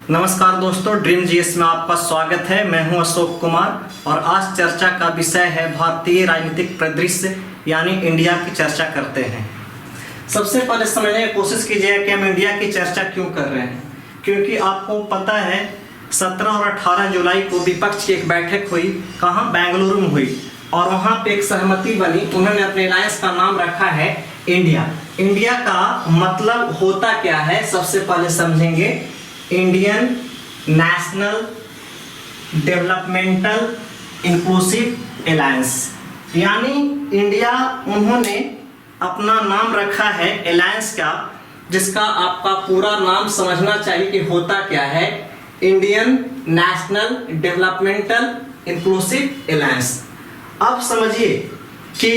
नमस्कार दोस्तों, dream GS में आपका स्वागत है। मैं हूं अशोक कुमार और आज चर्चा का विषय है भारतीय राजनीतिक परिदृश्य यानी इंडिया की चर्चा करते हैं। सबसे पहले समझने की कोशिश कीजिए कि हम इंडिया की चर्चा क्यों कर रहे हैं, क्योंकि आपको पता है 17 और 18 जुलाई को विपक्ष की एक बैठक हुई। कहाँ? बेंगलुरु में हुई और वहाँ पे एक सहमति बनी। उन्होंने अपने अलायंस का नाम रखा है इंडिया। इंडिया का मतलब होता क्या है, सबसे पहले समझेंगे। Indian national developmental inclusive alliance, यानी इंडिया उन्होंने अपना नाम रखा है अलायंस का, जिसका आपका पूरा नाम समझना चाहिए कि होता क्या है। Indian national developmental inclusive alliance. अब समझिए कि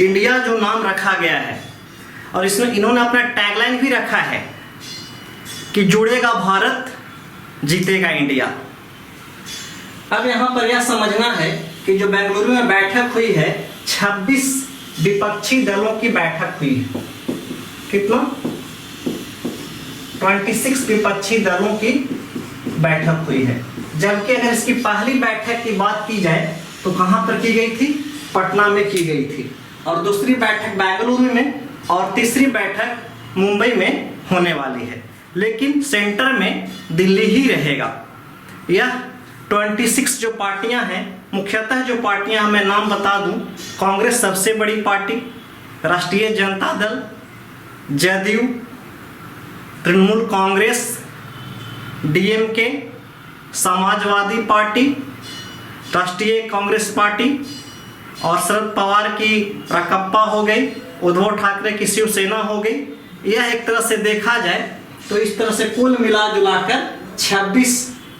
इंडिया जो नाम रखा गया है और इसमें इन्होंने अपना टैगलाइन भी रखा है कि जुड़ेगा भारत, जीतेगा इंडिया। अब यहाँ पर यह समझना है कि जो बेंगलुरु में बैठक हुई है, 26 विपक्षी दलों की बैठक हुई है। कितना? 26 विपक्षी दलों की बैठक हुई है। जबकि अगर इसकी पहली बैठक की बात की जाए तो कहाँ पर की गई थी? पटना में की गई थी, और दूसरी बैठक बेंगलुरु में, और तीसरी बैठक मुंबई में होने वाली है। लेकिन सेंटर में दिल्ली ही रहेगा। यह 26 जो पार्टियां हैं, मुख्यतः जो पार्टियां मैं नाम बता दूं, कांग्रेस सबसे बड़ी पार्टी, राष्ट्रीय जनता दल, जदयू, तृणमूल कांग्रेस, डीएमके, समाजवादी पार्टी, राष्ट्रीय कांग्रेस पार्टी और शरद पवार की राकांपा हो गई, उद्धव ठाकरे की शिवसेना हो गई। यह एक तरह से देखा जाए तो इस तरह से कुल मिला जुलाकर 26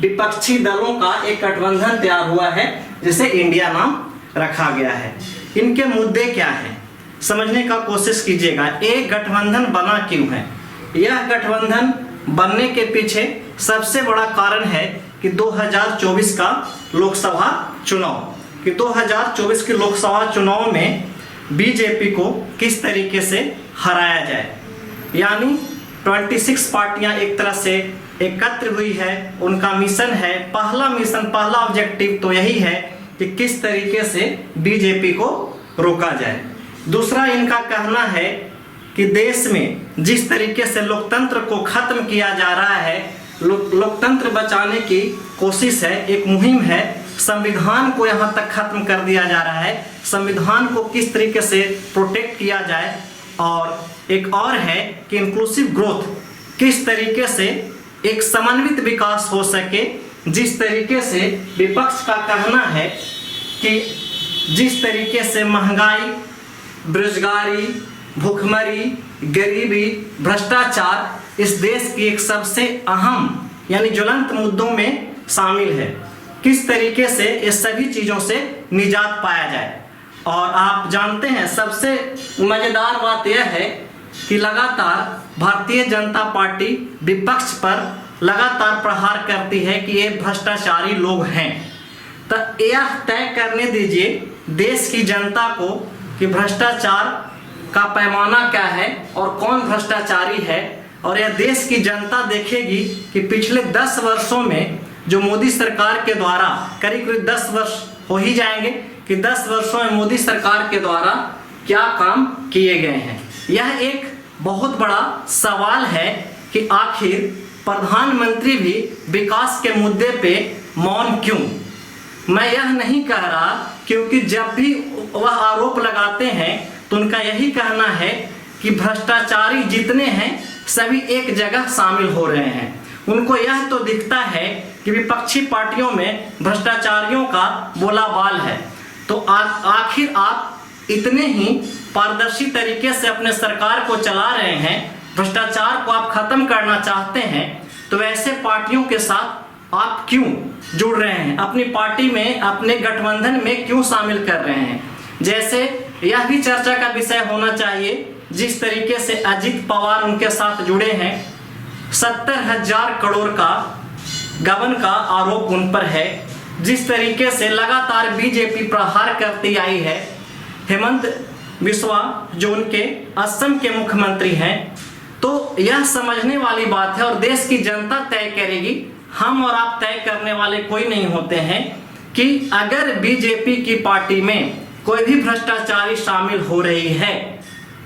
विपक्षी दलों का एक गठबंधन तैयार हुआ है, जिसे इंडिया नाम रखा गया है। इनके मुद्दे क्या हैं, समझने का कोशिश कीजिएगा। एक गठबंधन बना क्यों है? यह गठबंधन बनने के पीछे सबसे बड़ा कारण है कि 2024 का लोकसभा चुनाव, कि 2024 के लोकसभा चुनाव में बीजेपी को किस तरीके से हराया जाए। यानी 26 पार्टियां एक तरह से एकत्र हुई है। उनका मिशन है, पहला ऑब्जेक्टिव तो यही है कि किस तरीके से बीजेपी को रोका जाए। दूसरा इनका कहना है कि देश में जिस तरीके से लोकतंत्र को खत्म किया जा रहा है, लोकतंत्र बचाने की कोशिश है, एक मुहिम है। संविधान को यहाँ तक खत्म कर दिया जा रहा है, संविधान को किस तरीके से प्रोटेक्ट किया जाए। और एक और है कि इंक्लूसिव ग्रोथ, किस तरीके से एक समन्वित विकास हो सके। जिस तरीके से विपक्ष का कहना है कि जिस तरीके से महंगाई, बेरोजगारी, भूखमरी, गरीबी, भ्रष्टाचार इस देश की एक सबसे अहम यानी ज्वलंत मुद्दों में शामिल है, किस तरीके से इस सभी चीज़ों से निजात पाया जाए। और आप जानते हैं सबसे मज़ेदार बात यह है कि लगातार भारतीय जनता पार्टी विपक्ष पर लगातार प्रहार करती है कि ये भ्रष्टाचारी लोग हैं। तो यह तय करने दीजिए देश की जनता को कि भ्रष्टाचार का पैमाना क्या है और कौन भ्रष्टाचारी है। और यह देश की जनता देखेगी कि पिछले 10 वर्षों में जो मोदी सरकार के द्वारा करीब 10 वर्ष हो ही जाएंगे कि 10 वर्षों में मोदी सरकार के द्वारा क्या काम किए गए हैं। यह एक बहुत बड़ा सवाल है कि आखिर प्रधानमंत्री भी विकास के मुद्दे पे मौन क्यों। मैं यह नहीं कह रहा, क्योंकि जब भी वह आरोप लगाते हैं तो उनका यही कहना है कि भ्रष्टाचारी जितने हैं सभी एक जगह शामिल हो रहे हैं। उनको यह तो दिखता है कि विपक्षी पार्टियों में भ्रष्टाचारियों का बोलाबाल है। तो आखिर आप इतने ही पारदर्शी तरीके से अपने सरकार को चला रहे हैं, भ्रष्टाचार को आप खत्म करना चाहते हैं, तो ऐसे पार्टियों के साथ आप क्यों जुड़ रहे हैं, अपनी पार्टी में, अपने गठबंधन में क्यों शामिल कर रहे हैं। जैसे यह भी चर्चा का विषय होना चाहिए, जिस तरीके से अजित पवार उनके साथ जुड़े हैं, 70,000 करोड़ का गबन का आरोप उन पर है। जिस तरीके से लगातार बीजेपी प्रहार करती आई है, हेमंत बिस्वा जो उनके असम के मुख्यमंत्री हैं, तो यह समझने वाली बात है और देश की जनता तय करेगी हम और आप तय करने वाले कोई नहीं होते हैं कि अगर बीजेपी की पार्टी में कोई भी भ्रष्टाचारी शामिल हो रही है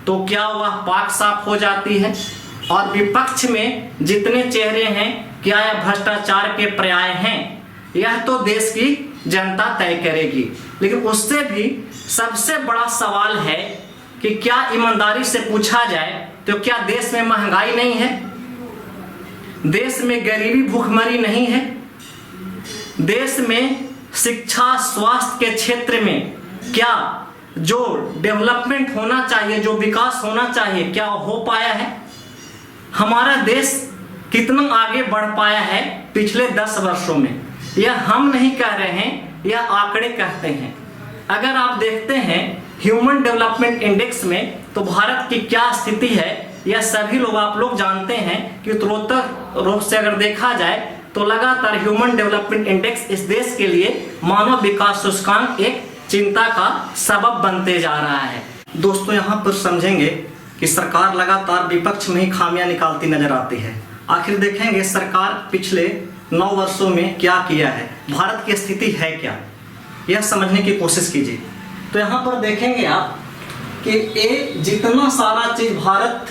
तो क्या वह पाक साफ हो जाती है, और विपक्ष में जितने चेहरे हैं क्या यह भ्रष्टाचार के पर्याय हैं, यह तो देश की जनता तय करेगी। लेकिन उससे भी सबसे बड़ा सवाल है कि क्या ईमानदारी से पूछा जाए तो क्या देश में महंगाई नहीं है, देश में गरीबी भूखमरी नहीं है, देश में शिक्षा स्वास्थ्य के क्षेत्र में क्या जो डेवलपमेंट होना चाहिए, जो विकास होना चाहिए, क्या हो पाया है? हमारा देश कितना आगे बढ़ पाया है पिछले 10 वर्षों में, यह हम नहीं कह रहे हैं, यह आंकड़े कहते हैं। अगर आप देखते हैं ह्यूमन डेवलपमेंट इंडेक्स में तो भारत की क्या स्थिति है, यह सभी लोग आप लोग जानते हैं कि उत्तरोत्तर रूप से अगर देखा जाए तो लगातार ह्यूमन डेवलपमेंट इंडेक्स इस देश के लिए मानव विकास सूचकांक एक चिंता का सबब बनते जा रहा है। दोस्तों, यहाँ पर समझेंगे कि सरकार लगातार विपक्ष में ही खामियां निकालती नजर आती है। आखिर देखेंगे सरकार पिछले 9 वर्षों में क्या किया है, भारत की स्थिति है क्या, यह समझने की कोशिश कीजिए। तो यहाँ पर देखेंगे आप कि ये जितना सारा चीज भारत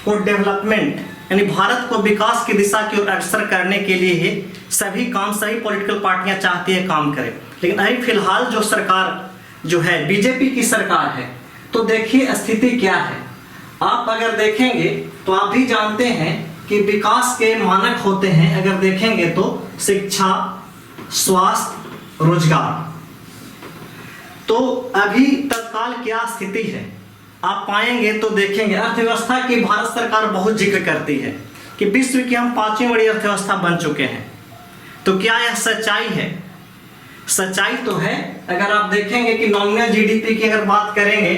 को डेवलपमेंट यानी भारत को विकास की दिशा की ओर अग्रसर करने के लिए ही सभी काम सभी पॉलिटिकल पार्टियां चाहती है काम करें। लेकिन अभी फिलहाल जो सरकार जो है बीजेपी की सरकार है, तो देखिए स्थिति क्या है। आप अगर देखेंगे तो आप भी जानते हैं कि विकास के मानक होते हैं, अगर देखेंगे तो शिक्षा, स्वास्थ्य, रोजगार। तो अभी तत्काल क्या स्थिति है आप पाएंगे तो देखेंगे अर्थव्यवस्था की भारत सरकार बहुत जिक्र करती है कि विश्व की हम 5वीं बड़ी अर्थव्यवस्था बन चुके हैं। तो क्या यह सच्चाई है? सच्चाई तो है। अगर आप देखेंगे कि नॉमिनल जीडीपी की अगर बात करेंगे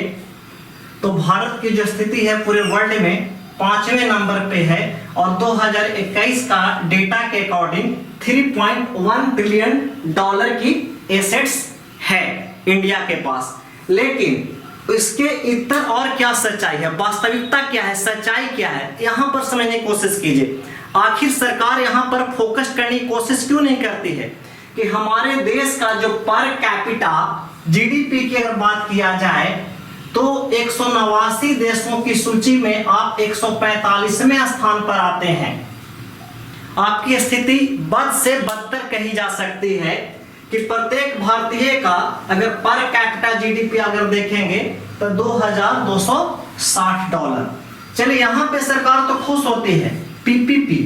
तो भारत की जो स्थिति है पूरे वर्ल्ड में 5वें नंबर पे है, और 2021 का डेटा के अकॉर्डिंग 3.1 ट्रिलियन डॉलर की एसेट्स है इंडिया के पास। लेकिन इसके इतर और क्या सच्चाई है, वास्तविकता क्या है, सच्चाई क्या है, यहां पर समझने की कोशिश कीजिए। आखिर सरकार यहां पर फोकस करने की कोशिश क्यों नहीं करती है कि हमारे देश का जो पर कैपिटा जीडीपी की अगर बात किया जाए तो 189 देशों की सूची में आप 145वें स्थान पर आते हैं। आपकी स्थिति बद से बदतर कही जा सकती है कि प्रत्येक भारतीय का अगर पर कैपिटा जीडीपी अगर देखेंगे तो $2260। चलिए यहां पे सरकार तो खुश होती है। पीपीपी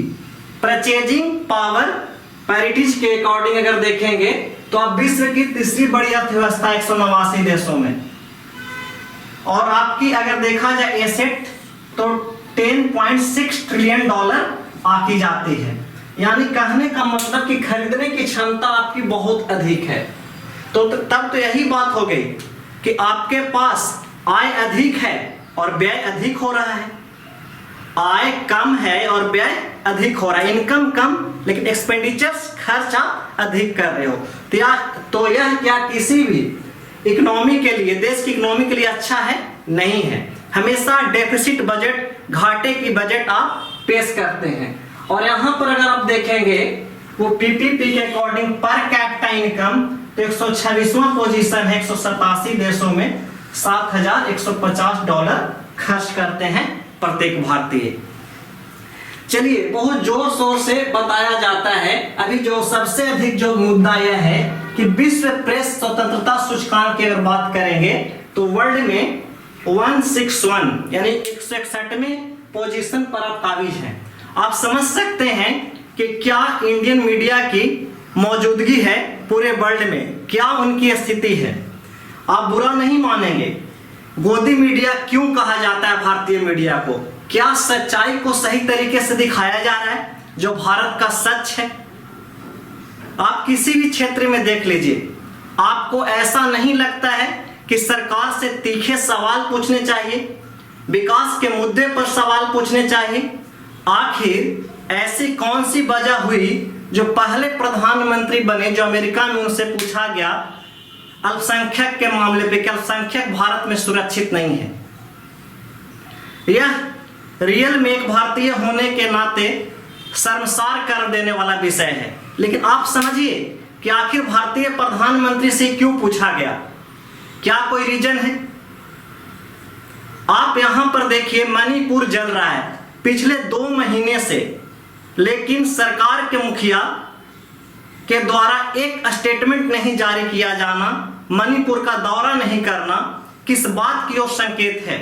परचेजिंग पावर पैरिटीज के अकॉर्डिंग अगर देखेंगे तो आप विश्व की तीसरी बड़ी अर्थव्यवस्था 189 देशों में, और आपकी अगर देखा जाए एसेट तो 10.6 ट्रिलियन डॉलर आकी जाती है। यानी कहने का मतलब कि खरीदने की क्षमता आपकी बहुत अधिक है। तो तब तो यही बात हो गई कि आपके पास आय अधिक है और व्यय अधिक हो रहा है, आय कम है और व्यय अधिक हो रहा है। इनकम कम लेकिन एक्सपेंडिचर्स खर्चा अधिक कर रहे हो। तो यह क्या किसी भी इकोनॉमी के लिए, देश की इकोनॉमी के लिए अच्छा है? नहीं है। हमेशा डेफिसिट बजट, घाटे की बजट आप पेश करते हैं। और यहां पर अगर आप देखेंगे वो पीपीपी के अकॉर्डिंग पर कैपिटा इनकम तो 126वां पोजीशन है 187 देशों में, $7150 खर्च करते हैं प्रत्येक भारतीय। चलिए बहुत जोर शोर से बताया जाता है। अभी जो सबसे अधिक जो मुद्दा यह है कि विश्व प्रेस स्वतंत्रता सूचकांक की अगर बात करेंगे तो वर्ल्ड में 161 यानी 161वें पोजीशन पर आप काबिज हैं। आप समझ सकते हैं कि क्या इंडियन मीडिया की मौजूदगी है पूरे वर्ल्ड में, क्या उनकी स्थिति है। आप बुरा नहीं मानेंगे, गोदी मीडिया क्यों कहा जाता है भारतीय मीडिया को? क्या सच्चाई को सही तरीके से दिखाया जा रहा है जो भारत का सच है? आप किसी भी क्षेत्र में देख लीजिए, आपको ऐसा नहीं लगता है कि सरकार से तीखे सवाल पूछने चाहिए, विकास के मुद्दे पर सवाल पूछने चाहिए? आखिर ऐसी कौन सी वजह हुई जो पहले प्रधानमंत्री बने, जो अमेरिका में उनसे पूछा गया अल्पसंख्यक के मामले पे कि अल्पसंख्यक भारत में सुरक्षित नहीं है? यह रियल में एक भारतीय होने के नाते शर्मसार कर देने वाला विषय है। लेकिन आप समझिए कि आखिर भारतीय प्रधानमंत्री से क्यों पूछा गया, क्या कोई रीजन है? आप यहां पर देखिए, मणिपुर जल रहा है पिछले 2 महीने से, लेकिन सरकार के मुखिया के द्वारा एक स्टेटमेंट नहीं जारी किया जाना, मणिपुर का दौरा नहीं करना, किस बात की ओर संकेत है?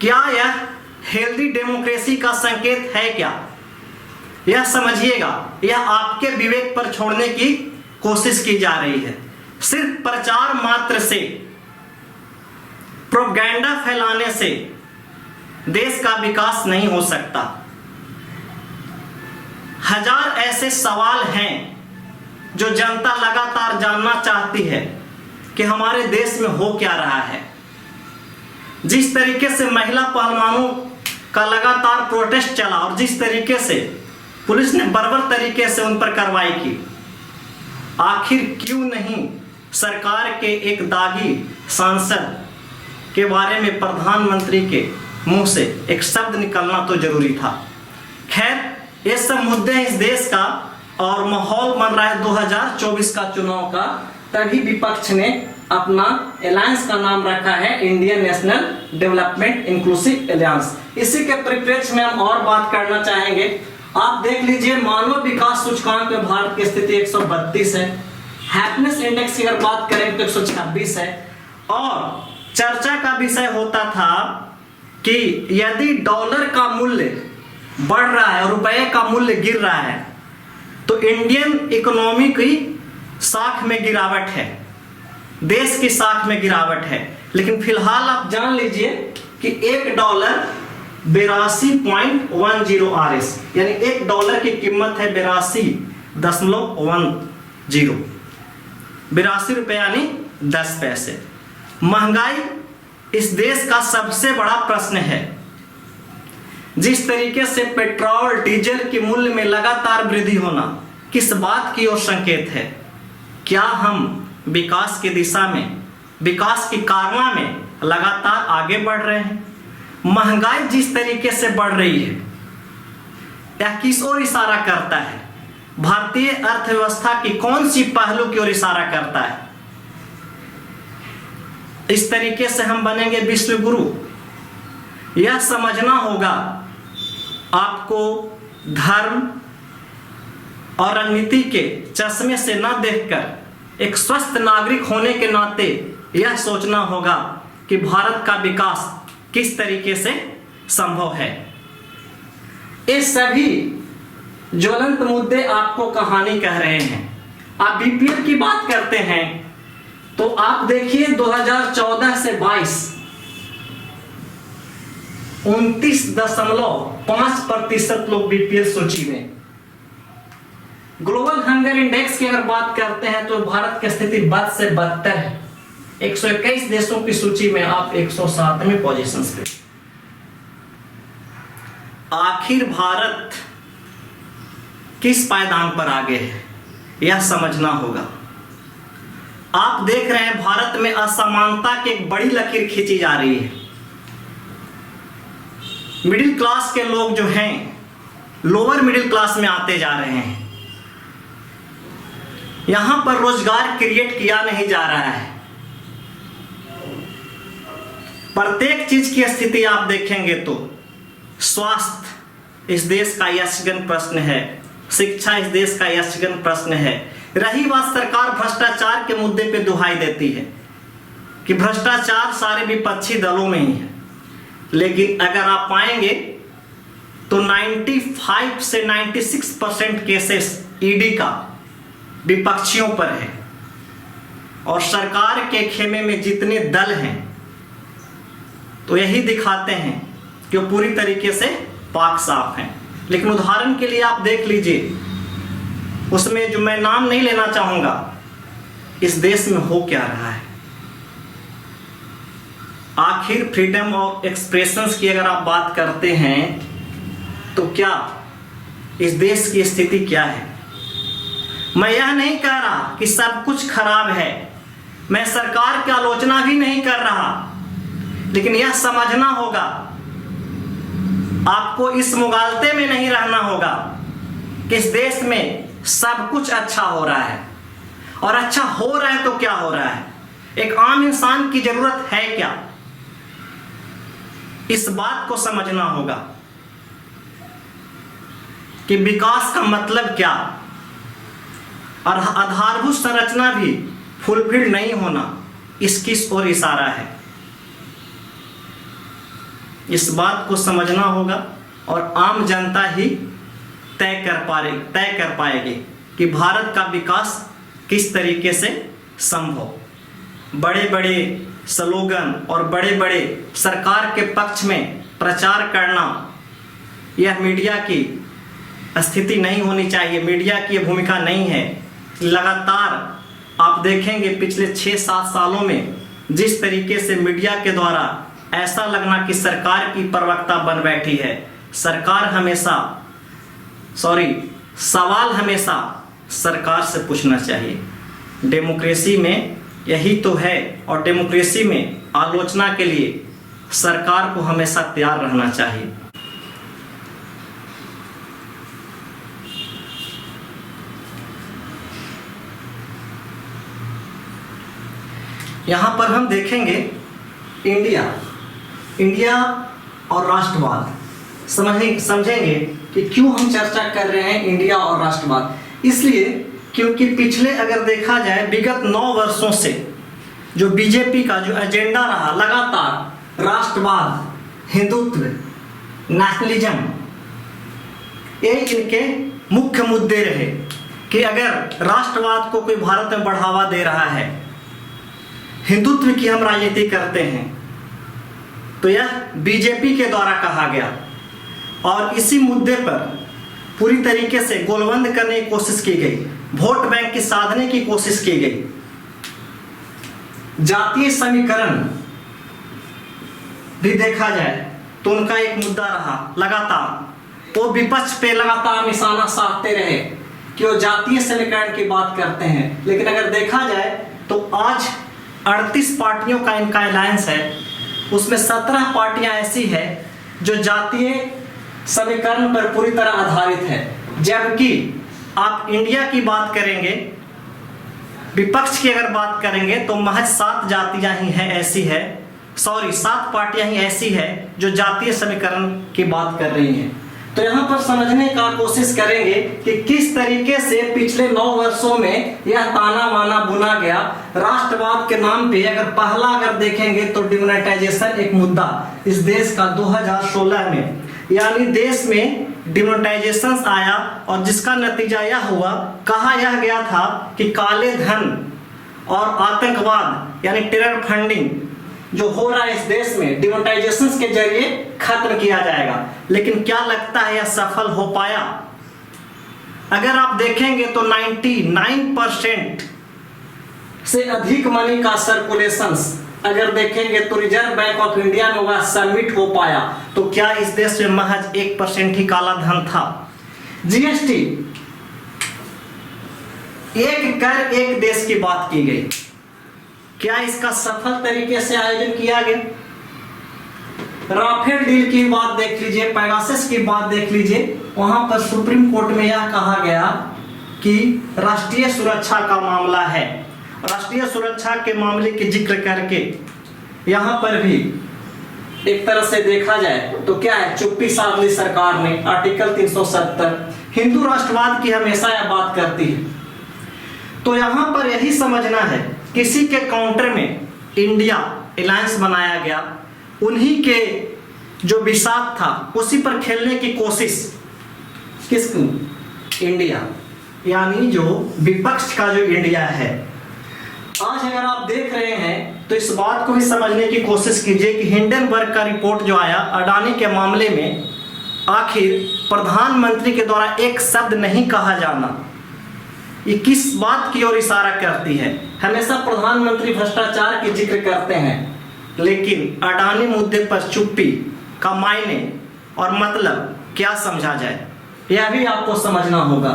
क्या यह हेल्दी डेमोक्रेसी का संकेत है क्या? यह समझिएगा, यह आपके विवेक पर छोड़ने की कोशिश की जा रही है। सिर्फ प्रचार मात्र से, प्रोपेगेंडा फैलाने से देश का विकास नहीं हो सकता। हजार ऐसे सवाल हैं जो जनता लगातार जानना चाहती है कि हमारे देश में हो क्या रहा है। जिस तरीके से महिला पहलवानों का लगातार प्रोटेस्ट चला और जिस तरीके से पुलिस ने बर्बर तरीके से उन पर कार्रवाई की, आखिर क्यों नहीं सरकार के एक दागी सांसद के बारे में प्रधानमंत्री के मुंह से एक शब्द निकलना तो जरूरी था। खैर, ये सब मुद्दे हैं इस देश का, और माहौल बन रहा है 2024 का चुनाव का। तभी विपक्ष ने अपना अलायंस का नाम रखा है Indian national development inclusive alliance. इसी के परिप्रेक्ष्य में हम और बात करना चाहेंगे। आप देख लीजिए, मानव विकास सूचकांक में भारत की स्थिति 132 है। हैप्पीनेस इंडेक्स की अगर बात करें तो 126 है। और चर्चा का विषय होता था कि यदि डॉलर का मूल्य बढ़ रहा है और रुपए का मूल्य गिर रहा है तो इंडियन इकोनॉमी की साख में गिरावट है, देश की साख में गिरावट है। लेकिन फिलहाल आप जान लीजिए कि $1 82.10 RS, यानी $1 की कीमत है 82.10, 82 रुपए यानी 10 पैसे। महंगाई इस देश का सबसे बड़ा प्रश्न है। जिस तरीके से पेट्रोल डीजल के मूल्य में लगातार वृद्धि होना किस बात की ओर संकेत है? क्या हम विकास की दिशा में, विकास की कारवां में लगातार आगे बढ़ रहे हैं? महंगाई जिस तरीके से बढ़ रही है, यह किस ओर इशारा करता है? भारतीय अर्थव्यवस्था की कौन सी पहलू की ओर इशारा करता है? इस तरीके से हम बनेंगे विश्व गुरु? यह समझना होगा आपको धर्म और राजनीति के चश्मे से न देखकर एक स्वस्थ नागरिक होने के नाते यह सोचना होगा कि भारत का विकास किस तरीके से संभव है। ये सभी ज्वलंत मुद्दे आपको कहानी कह रहे हैं। आप बीपीएल की बात करते हैं तो आप देखिए 2014 से 22 29.5% लोग बीपीएल सूची में। ग्लोबल हंगर इंडेक्स की अगर बात करते हैं तो भारत की स्थिति बद से बदतर है। 121 देशों की सूची में आप 107वें पोजीशन पे। आखिर भारत किस पायदान पर आगे है, यह समझना होगा। आप देख रहे हैं भारत में असमानता की एक बड़ी लकीर खींची जा रही है। मिडिल क्लास के लोग जो हैं लोअर मिडिल क्लास में आते जा रहे हैं। यहां पर रोजगार क्रिएट किया नहीं जा रहा है। प्रत्येक चीज की स्थिति आप देखेंगे तो स्वास्थ्य इस देश का यशगन प्रश्न है, शिक्षा इस देश का यशगन प्रश्न है। रही बात, सरकार भ्रष्टाचार के मुद्दे पे दुहाई देती है कि भ्रष्टाचार सारे विपक्षी दलों में ही है, लेकिन अगर आप पाएंगे तो 95 से 96% केसेस ईडी का विपक्षियों पर है। और सरकार के खेमे में जितने दल हैं तो यही दिखाते हैं कि वो पूरी तरीके से पाक साफ हैं। लेकिन उदाहरण के लिए आप देख लीजिए, उसमें जो मैं नाम नहीं लेना चाहूंगा, इस देश में हो क्या रहा है। आखिर फ्रीडम ऑफ एक्सप्रेशंस की अगर आप बात करते हैं तो क्या इस देश की स्थिति क्या है? मैं यह नहीं कह रहा कि सब कुछ खराब है, मैं सरकार की आलोचना भी नहीं कर रहा, लेकिन यह समझना होगा आपको इस मुगालते में नहीं रहना होगा कि इस देश में सब कुछ अच्छा हो रहा है, और अच्छा हो रहा है तो क्या हो रहा है, एक आम इंसान की जरूरत है क्या, इस बात को समझना होगा कि विकास का मतलब क्या, और आधारभूत संरचना भी फुलफिल नहीं होना इसकी ओर इशारा है। इस बात को समझना होगा और आम जनता ही तय कर पाएगी कि भारत का विकास किस तरीके से संभव। बड़े बड़े स्लोगन और बड़े बड़े सरकार के पक्ष में प्रचार करना, यह मीडिया की स्थिति नहीं होनी चाहिए, मीडिया की भूमिका नहीं है। लगातार आप देखेंगे पिछले 6-7 सालों में जिस तरीके से मीडिया के द्वारा ऐसा लगना कि सरकार की प्रवक्ता बन बैठी है, सवाल हमेशा सरकार से पूछना चाहिए। डेमोक्रेसी में यही तो है, और डेमोक्रेसी में आलोचना के लिए सरकार को हमेशा तैयार रहना चाहिए। यहाँ पर हम देखेंगे इंडिया और राष्ट्रवाद, समझेंगे कि क्यों हम चर्चा कर रहे हैं इंडिया और राष्ट्रवाद। इसलिए क्योंकि पिछले अगर देखा जाए विगत 9 वर्षों से जो बीजेपी का जो एजेंडा रहा, लगातार राष्ट्रवाद, हिंदुत्व, नेशनलिज्म, ये इनके मुख्य मुद्दे रहे कि अगर राष्ट्रवाद को कोई भारत में बढ़ावा दे रहा है, हिंदुत्व की हम राजनीति करते हैं, तो यह बीजेपी के द्वारा कहा गया, और इसी मुद्दे पर पूरी तरीके से गोलबंद करने की कोशिश की गई, वोट बैंक की साधने की कोशिश की गई। जातीय समीकरण भी देखा जाए तो उनका एक मुद्दा रहा लगातार, वो विपक्ष पे लगातार निशाना साधते रहे कि वो जातीय समीकरण की बात करते हैं। लेकिन अगर देखा जाए तो आज 38 पार्टियों का इनका अलायंस है, उसमें 17 पार्टियां ऐसी है जो जातीय समीकरण पर पूरी तरह आधारित है। जबकि आप इंडिया की बात करेंगे, विपक्ष की अगर बात करेंगे तो महज 7 जातियां ही हैं ऐसी है, 7 पार्टियां ही ऐसी है जो जातीय समीकरण की बात कर रही हैं। तो यहाँ पर समझने का कोशिश करेंगे कि किस तरीके से पिछले 9 वर्षों में यह ताना माना बुना गया राष्ट्रवाद के नाम पे। अगर पहला अगर देखेंगे तो डिमोनेटाइजेशन एक मुद्दा इस देश का 2016 में, यानी देश में डिमोनेटाइजेशन आया, और जिसका नतीजा यह हुआ, कहा यह गया था कि काले धन और आतंकवाद यानी टेरर फंडिंग जो हो रहा है इस देश में डिमोनेटाइजेशन के जरिए खत्म किया जाएगा। लेकिन क्या लगता है यह सफल हो पाया? अगर आप देखेंगे तो 99% से अधिक मनी का सर्कुलेशन अगर देखेंगे तो रिजर्व बैंक ऑफ इंडिया में वह सबमिट हो पाया। तो क्या इस देश में महज 1% ही काला धन था? जीएसटी, एक कर एक देश की बात की गई, क्या इसका सफल तरीके से आयोजन किया गया? राफेल डील की बात देख लीजिए, पेगासस की बात देख लीजिए, वहां पर सुप्रीम कोर्ट में यह कहा गया कि राष्ट्रीय सुरक्षा का मामला है। राष्ट्रीय सुरक्षा के मामले की जिक्र करके यहां पर भी एक तरह से देखा जाए तो क्या है, चुप्पी साध ली सरकार ने। आर्टिकल 370 हिंदू राष्ट्रवाद की हमेशा यह बात करती है। तो यहां पर यही समझना है, किसी के काउंटर में इंडिया अलायंस बनाया गया, उन्हीं के जो विषाद था उसी पर खेलने की कोशिश किसकी? इंडिया, यानी जो विपक्ष का जो इंडिया है। आज अगर आप देख रहे हैं तो इस बात को भी समझने की कोशिश कीजिए कि हिंडनबर्ग का रिपोर्ट जो आया अडानी के मामले में, आखिर प्रधानमंत्री के द्वारा एक शब्द नहीं कहा जाना, ये किस बात की ओर इशारा करती है? हमेशा प्रधानमंत्री भ्रष्टाचार की जिक्र करते हैं, लेकिन अडानी मुद्दे पर चुप्पी का मायने और मतलब क्या समझा जाए, यह भी आपको समझना होगा।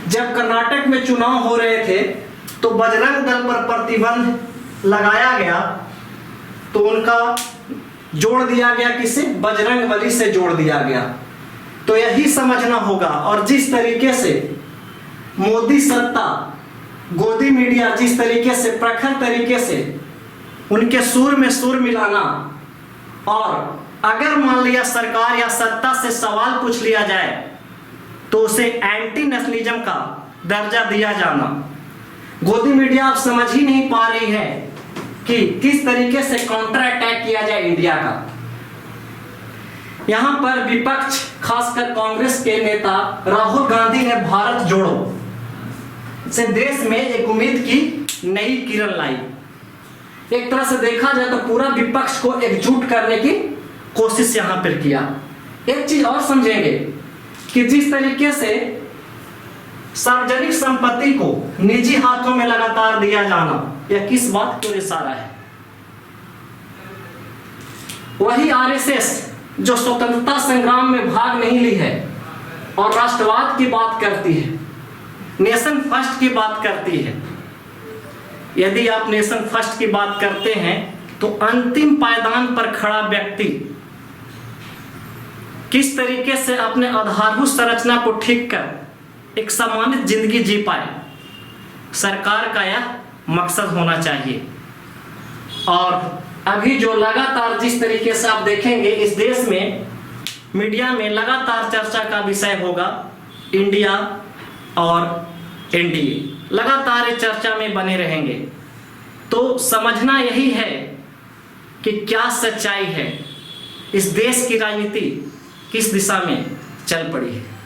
जब कर्नाटक में चुनाव हो रहे थे तो बजरंग दल पर प्रतिबंध लगाया गया, तो उनका जोड़ दिया गया, किसे? बजरंगबली से जोड़ दिया गया। तो यही समझना होगा। और जिस तरीके से मोदी सत्ता, गोदी मीडिया जिस तरीके से प्रखर तरीके से उनके सुर में सुर मिलाना, और अगर मान लिया सरकार या सत्ता से सवाल पूछ लिया जाए तो उसे एंटी नेशनलिज्म का दर्जा दिया जाना, गोदी मीडिया आप समझ ही नहीं पा रही है कि किस तरीके से काउंटर अटैक किया जाए इंडिया का। यहां पर विपक्ष खासकर कांग्रेस के नेता राहुल गांधी ने भारत जोड़ो से देश में एक उम्मीद की नई किरण लाई। एक तरह से देखा जाए तो पूरा विपक्ष को एकजुट करने की कोशिश यहां पर किया। एक चीज और समझेंगे कि जिस तरीके से सार्वजनिक संपत्ति को निजी हाथों में लगातार दिया जाना, यह किस बात को इशारा है? वही आरएसएस जो स्वतंत्रता संग्राम में भाग नहीं ली है और राष्ट्रवाद की बात करती है, नेशन फर्स्ट की बात करती है। यदि आप नेशन फर्स्ट की बात करते हैं तो अंतिम पायदान पर खड़ा व्यक्ति किस तरीके से अपने आधारभूत संरचना को ठीक कर एक सम्मानित जिंदगी जी पाए, सरकार का यह मकसद होना चाहिए। और अभी जो लगातार जिस तरीके से आप देखेंगे इस देश में मीडिया में लगातार चर्चा का विषय होगा इंडिया और एनडीए, लगातार इस चर्चा में बने रहेंगे। तो समझना यही है कि क्या सच्चाई है, इस देश की राजनीति किस दिशा में चल पड़ी है।